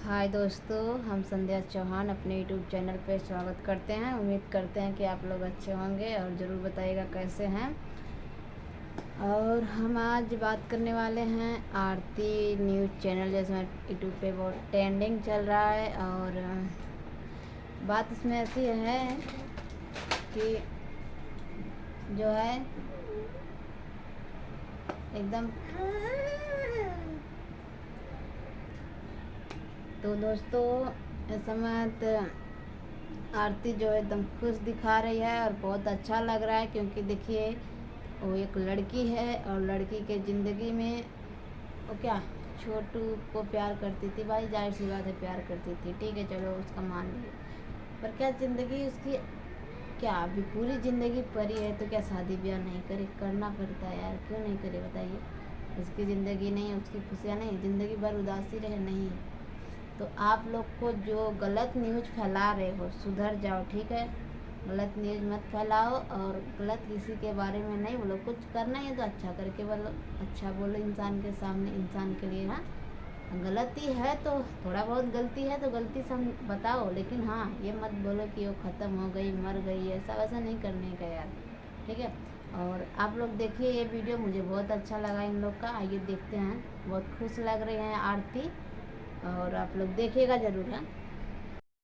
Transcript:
हाय दोस्तों, हम संध्या चौहान अपने यूट्यूब चैनल पे स्वागत करते हैं। उम्मीद करते हैं कि आप लोग अच्छे होंगे और ज़रूर बताइएगा कैसे हैं। और हम आज बात करने वाले हैं आरती न्यूज़ चैनल, जैसे यूट्यूब पे बहुत ट्रेंडिंग चल रहा है। और बात इसमें ऐसी है कि जो है एकदम, तो दोस्तों इस समय आरती जो है एकदम खुश दिखा रही है और बहुत अच्छा लग रहा है, क्योंकि देखिए वो एक लड़की है और लड़की के ज़िंदगी में वो क्या छोटू को प्यार करती थी। भाई जाहिर सी बात है, प्यार करती थी, ठीक है, चलो उसका मान लिया। पर क्या ज़िंदगी उसकी क्या अभी पूरी ज़िंदगी परी है, तो क्या शादी ब्याह नहीं करे? करना पड़ता है यार, क्यों नहीं करे बताइए। उसकी ज़िंदगी नहीं, उसकी खुशियाँ नहीं, ज़िंदगी भर उदासी रहे नहीं। तो आप लोग को जो गलत न्यूज़ फैला रहे हो, सुधर जाओ, ठीक है। गलत न्यूज़ मत फैलाओ और गलत किसी के बारे में नहीं बोलो। कुछ करना है तो अच्छा करके बोलो, अच्छा बोलो इंसान के सामने, इंसान के लिए। हाँ, गलती है तो थोड़ा बहुत गलती है तो गलती सम बताओ, लेकिन हाँ ये मत बोलो कि वो ख़त्म हो गई, मर गई, ऐसा वैसा नहीं करने का यार, ठीक है। और आप लोग देखिए ये वीडियो, मुझे बहुत अच्छा लगा इन लोग का। आइए देखते हैं, बहुत खुश लग रहे हैं आरती, और आप लोग देखिएगा ज़रूर। हाँ।